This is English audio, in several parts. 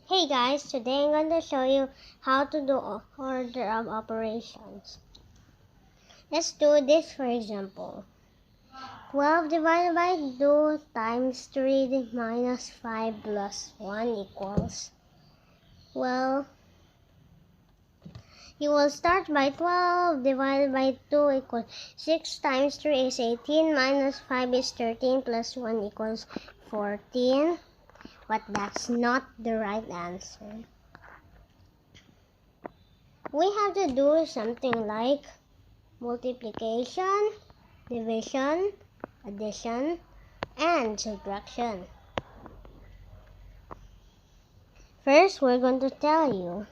Hey guys, today I'm going to show you how to do order of operations. Let's do this for example. 12 divided by 2 times 3 minus 5 plus 1 equals, well, you will start by 12 divided by 2 equals 6 times 3 is 18 minus 5 is 13 plus 1 equals 14. But that's not the right answer. We have to do something like multiplication, division, addition, and subtraction. First, we're going to tell you,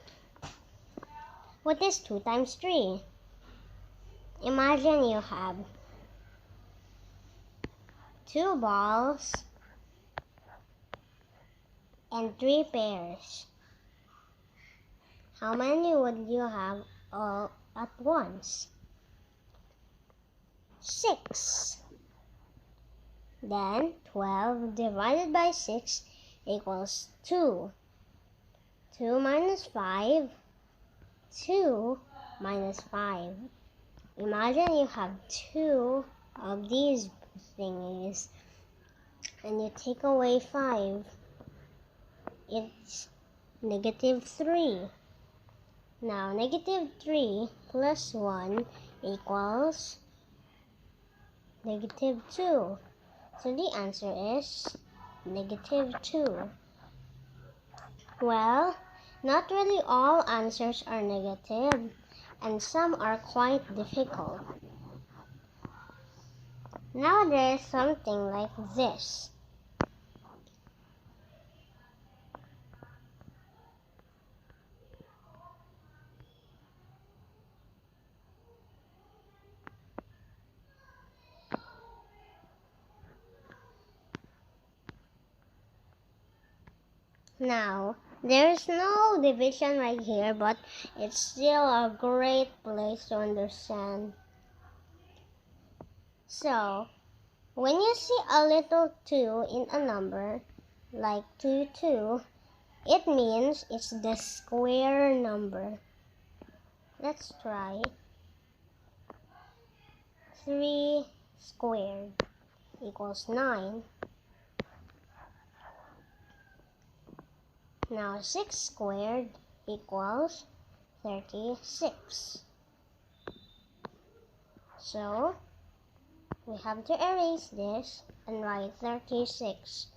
what is 2 times 3? Imagine you have 2 balls and 3 pairs. How many would you have all at once? 6. Then 12 divided by 6 equals 2. 2 minus 5, 2 minus 5. Imagine you have 2 of these thingies and you take away 5. It's negative 3. Now negative 3 plus 1 equals negative 2. So the answer is negative 2. Well, not really all answers are negative, and some are quite difficult. Now there is something like this. Now, there is no division right here, but it's still a great place to understand. So, when you see a little 2 in a number, like 2, 2, it means it's the square number. Let's try. 3 squared equals 9. Now 6 squared equals 36. So, we have to erase this and write 36.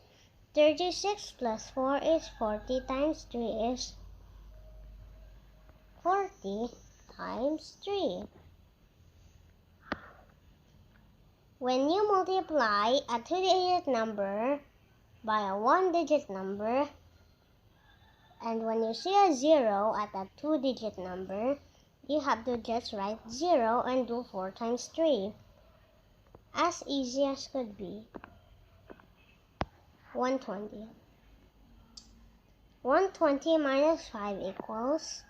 36 plus 4 is 40 times 3 is 40 times 3. When you multiply a 2-digit number by a 1-digit number, and when you see a 0 at a 2-digit number, you have to just write 0 and do 4 times 3. As easy as could be. 120. 120 minus 5 equals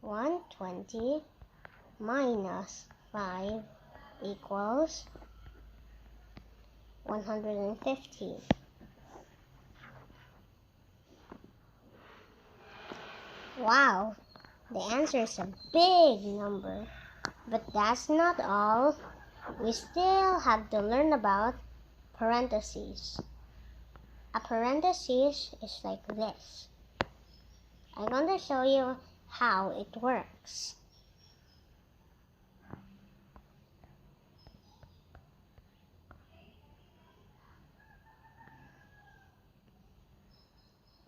120 minus 5 equals 150. Wow, the answer is a big number. But that's not all. We still have to learn about parentheses. A parenthesis is like this. I'm going to show you how it works.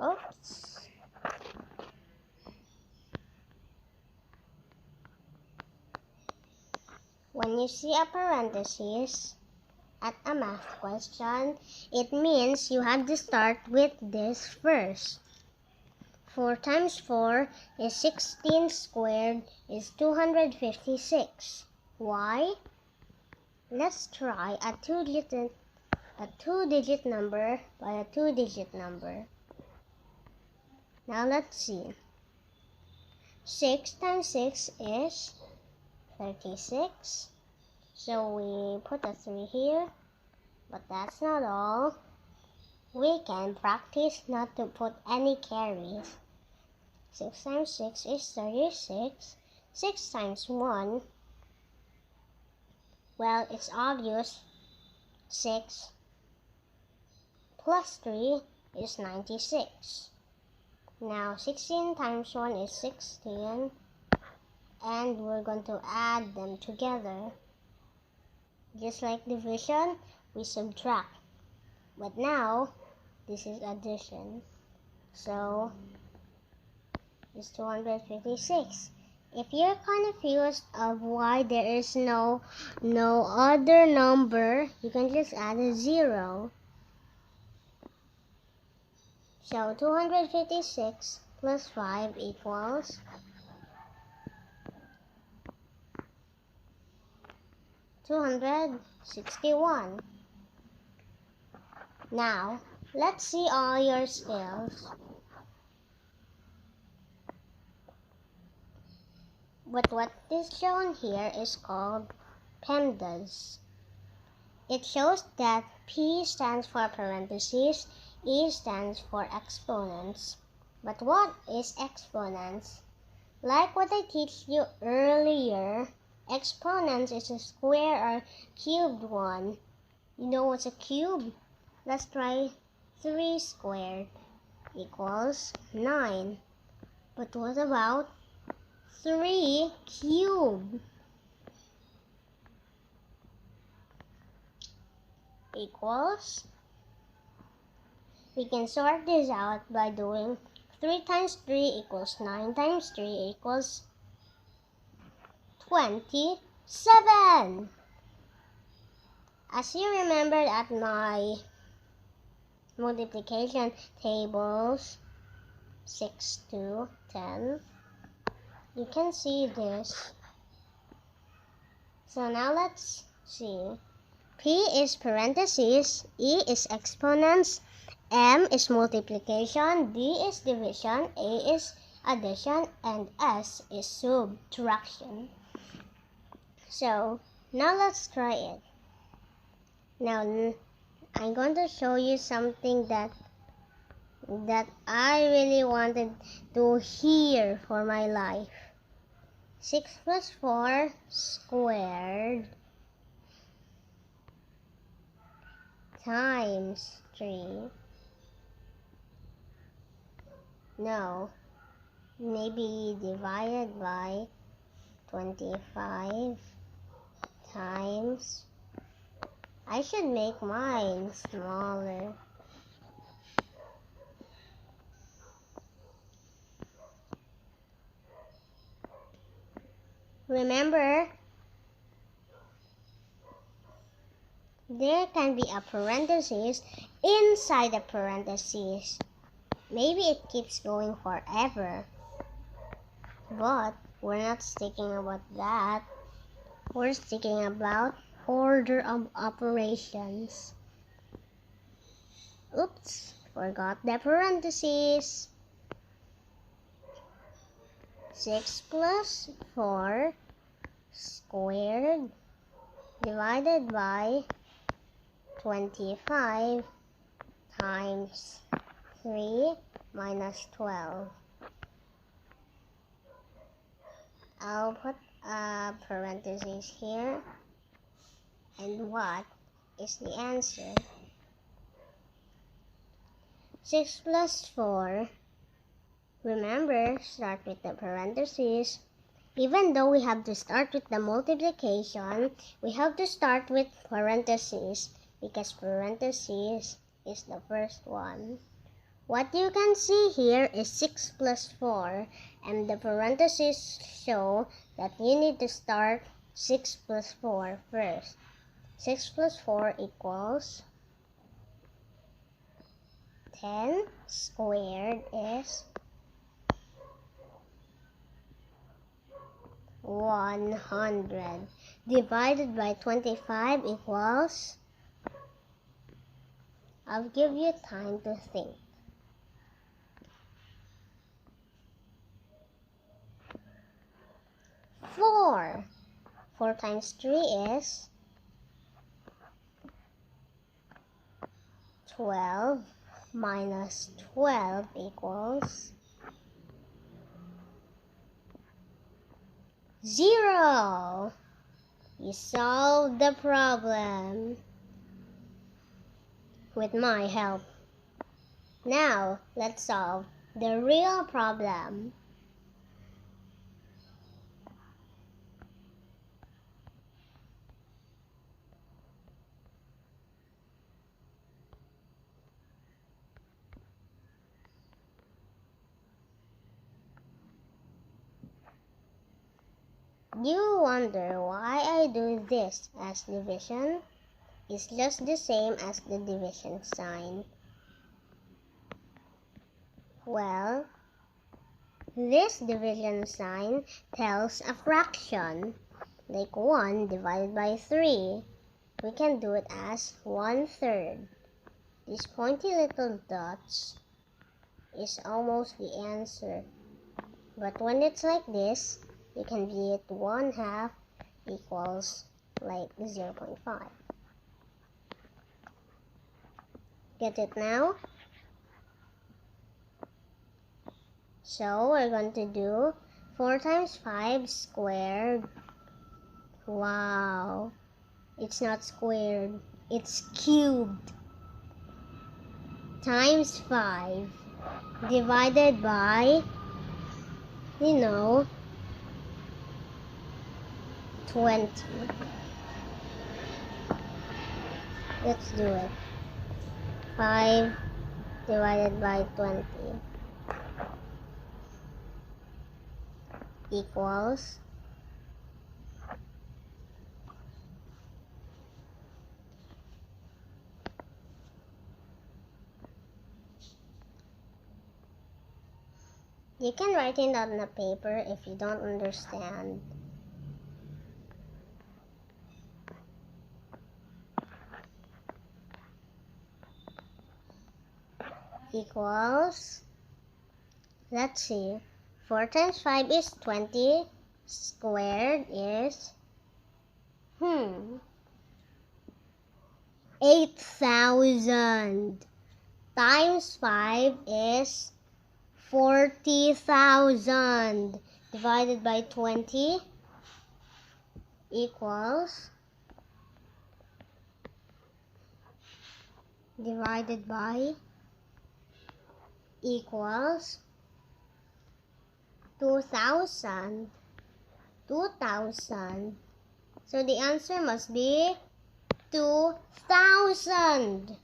Oops. When you see a parenthesis at a math question, it means you have to start with this first. 4 times 4 is 16 squared is 256. Why? Let's try a two-digit number by a 2-digit number. Now let's see. 6 times 6 is 36. So we put a 3 here, but that's not all. we can practice not to put any carries. 6 times 6 is 36. 6 times 1, well, it's obvious. 6 plus 3 is 96. Now 16 times 1 is 16, and we're going to add them together. Just like division, we subtract. But now, this is addition. So, it's 256. If you're confused of why there is no other number, you can just add a 0. So 256 plus 5 equals 261. Now, let's see all your skills. But what is shown here is called PEMDAS. It shows that P stands for parentheses, E stands for exponents. But what is exponents? Like what I teach you earlier, exponents is a square or cubed one. You know what's a cube? Let's try 3 squared equals 9. But what about 3 cubed equals? We can sort this out by doing 3 times 3 equals 9 times 3 equals 27. As you remembered at my multiplication tables 6 to 10, you can see this. So now let's see. P is parentheses, E is exponents, M is multiplication, D is division, A is addition, and S is subtraction. So now let's try it. Now I'm going to show you something that I really wanted to hear for my life. 6 plus 4 squared times 3. No, maybe divided by 25 times. I should make mine smaller. Remember, there can be a parenthesis inside a parenthesis. Maybe it keeps going forever. But we're not thinking about that. We're thinking about order of operations. Oops, forgot the parentheses. 6 plus 4 squared divided by 25 times 3 minus 12. I'll put a parenthesis here. And what is the answer? 6 plus 4. Remember, start with the parentheses. Even though we have to start with the multiplication, we have to start with parentheses because parentheses is the first one. What you can see here is 6 plus 4, and the parentheses show that you need to start 6 plus 4 first. 6 plus 4 equals 10 squared is 100 divided by 25 equals, I'll give you time to think. 4. 4 times 3 is 12. minus 12 equals 0. You solved the problem with my help. Now, let's solve the real problem. You wonder why I do this as division? It's just the same as the division sign. Well, this division sign tells a fraction, like 1 divided by 3. We can do it as 1/3. These pointy little dots is almost the answer. But when it's like this, you can be it 1/2 equals like 0.5. Get it now? So we're going to do 4 times 5 squared. Wow, it's not squared, it's cubed. Times 5 divided by, 20. Let's do it. 5 divided by 20 equals 'You can write it on the paper if you don't understand. Equals, let's see, 4 times 5 is 20, squared is, 8,000, times 5 is 40,000, divided by 20 equals, divided by equals 2,000. 2,000. So the answer must be 2,000.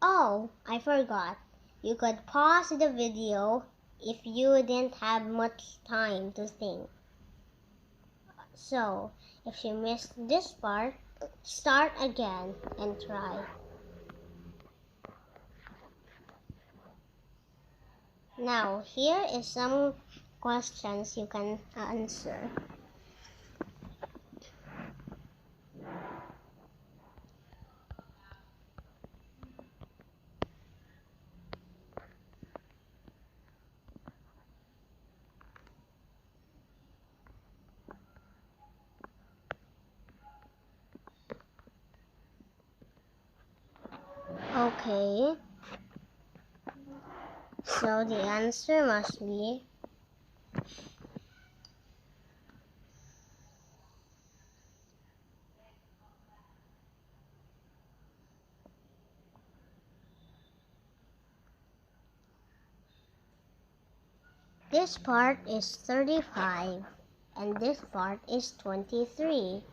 Oh, I forgot. You could pause the video if you didn't have much time to think. So, if you missed this part, start again and try. Now, here is some questions you can answer. Okay. So the answer must be this part is 35 and this part is 23.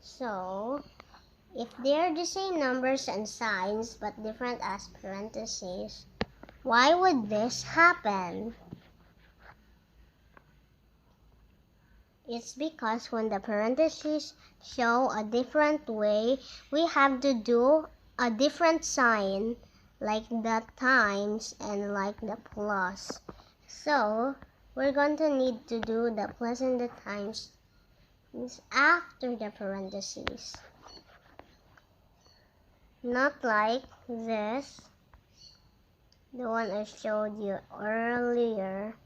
So, if they're the same numbers and signs but different as parentheses, why would this happen? It's because when the parentheses show a different way, we have to do a different sign, like the times and like the plus. So, we're going to need to do the plus and the times after the parentheses. Not like this, the one I showed you earlier.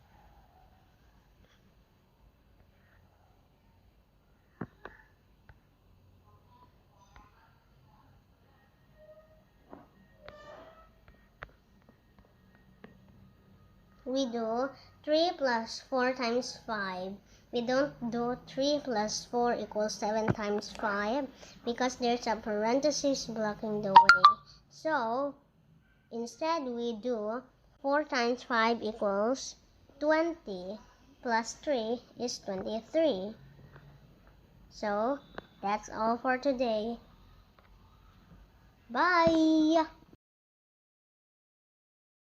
we do 3 plus 4 times 5. We don't do 3 plus 4 equals 7 times 5 because there's a parenthesis blocking the way. So, instead we do 4 times 5 equals 20 plus 3 is 23. So, that's all for today. Bye!